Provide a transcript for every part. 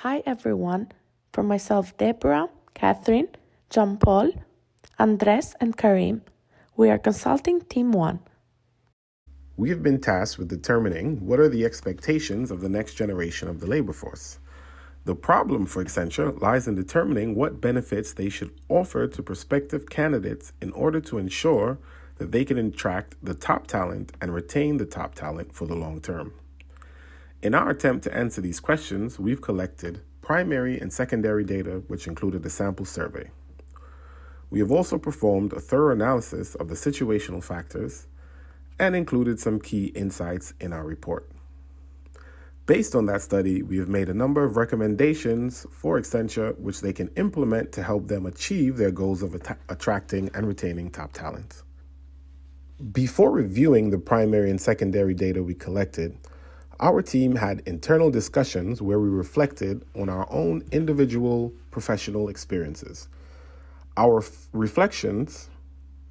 Hi everyone, from myself Deborah, Catherine, John Paul, Andres and Karim. We are consulting Team 1. We have been tasked with determining what are the expectations of the next generation of the labor force. The problem for Accenture lies in determining what benefits they should offer to prospective candidates in order to ensure that they can attract the top talent and retain the top talent for the long term. In our attempt to answer these questions, we've collected primary and secondary data, which included a sample survey. We have also performed a thorough analysis of the situational factors and included some key insights in our report. Based on that study, we have made a number of recommendations for Accenture which they can implement to help them achieve their goals of attracting and retaining top talent. Before reviewing the primary and secondary data we collected, our team had internal discussions where we reflected on our own individual professional experiences. Our reflections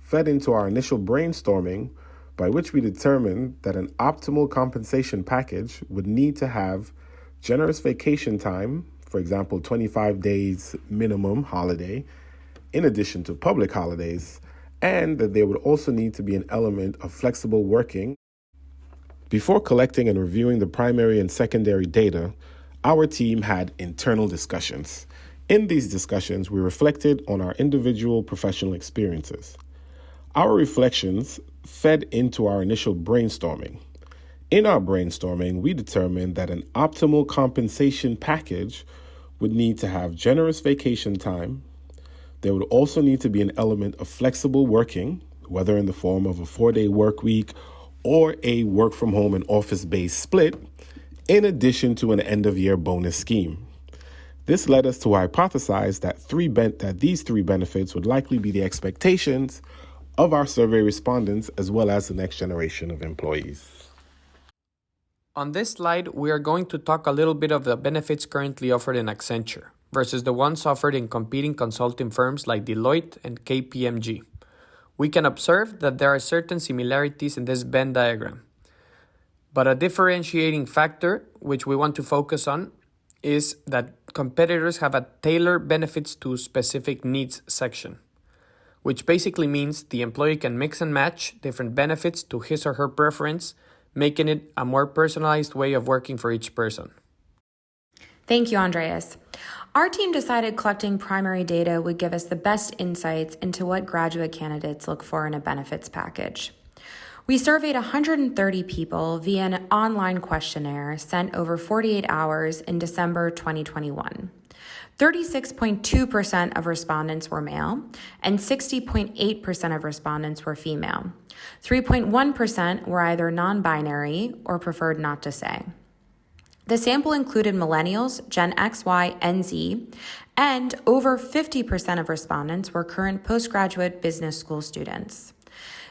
fed into our initial brainstorming, by which we determined that an optimal compensation package would need to have generous vacation time, for example, 25 days minimum holiday, in addition to public holidays, and that there would also need to be an element of flexible working. Before collecting and reviewing the primary and secondary data, our team had internal discussions. In these discussions, we reflected on our individual professional experiences. Our reflections fed into our initial brainstorming. In our brainstorming, we determined that an optimal compensation package would need to have generous vacation time. There would also need to be an element of flexible working, whether in the form of a 4-day work week or a work from home and office-based split, in addition to an end-of-year bonus scheme. This led us to hypothesize that these three benefits would likely be the expectations of our survey respondents as well as the next generation of employees. On this slide, we are going to talk a little bit of the benefits currently offered in Accenture versus the ones offered in competing consulting firms like Deloitte and KPMG. We can observe that there are certain similarities in this Venn diagram. But a differentiating factor, which we want to focus on, is that competitors have a tailored benefits to specific needs section, which basically means the employee can mix and match different benefits to his or her preference, making it a more personalized way of working for each person. Thank you, Andreas. Our team decided collecting primary data would give us the best insights into what graduate candidates look for in a benefits package. We surveyed 130 people via an online questionnaire sent over 48 hours in December 2021. 36.2% of respondents were male, and 60.8% of respondents were female. 3.1% were either non-binary or preferred not to say. The sample included millennials, Gen X, Y, and Z, and over 50% of respondents were current postgraduate business school students.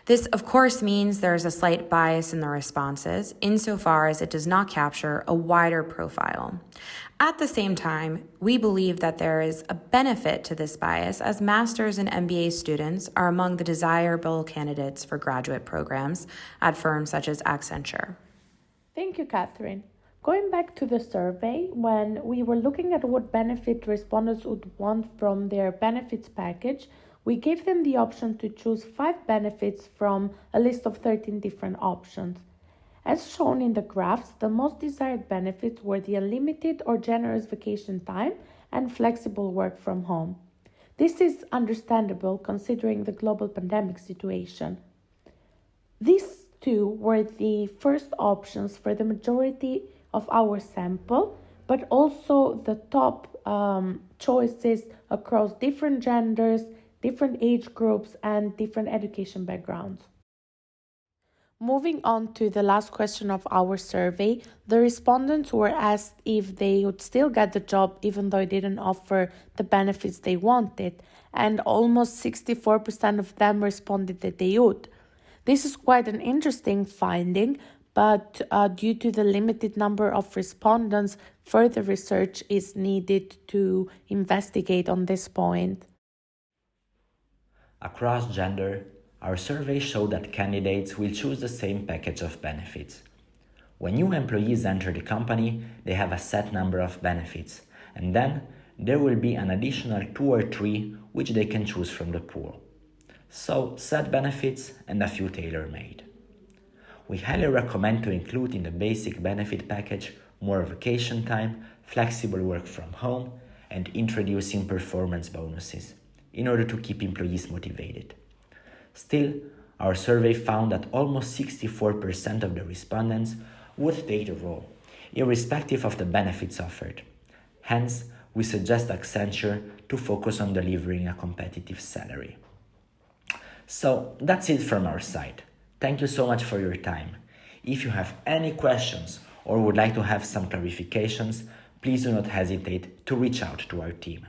This, of course, means there is a slight bias in the responses, insofar as it does not capture a wider profile. At the same time, we believe that there is a benefit to this bias, as master's and MBA students are among the desirable candidates for graduate programs at firms such as Accenture. Thank you, Catherine. Going back to the survey, when we were looking at what benefit respondents would want from their benefits package, we gave them the option to choose 5 benefits from a list of 13 different options. As shown in the graphs, the most desired benefits were the unlimited or generous vacation time and flexible work from home. This is understandable considering the global pandemic situation. These two were the first options for the majority of our sample, but also the top choices across different genders, different age groups, and different education backgrounds. Moving on to the last question of our survey, the respondents were asked if they would still get the job even though it didn't offer the benefits they wanted, and almost 64% of them responded that they would. This is quite an interesting finding, but due to the limited number of respondents, further research is needed to investigate on this point. Across gender, our survey showed that candidates will choose the same package of benefits. When new employees enter the company, they have a set number of benefits, and then there will be an additional 2 or 3 which they can choose from the pool. So, set benefits and a few tailor-made. We highly recommend to include in the basic benefit package more vacation time, flexible work from home, and introducing performance bonuses in order to keep employees motivated. Still, our survey found that almost 64% of the respondents would take the role, irrespective of the benefits offered. Hence, we suggest Accenture to focus on delivering a competitive salary. So, that's it from our side. Thank you so much for your time. If you have any questions or would like to have some clarifications, please do not hesitate to reach out to our team.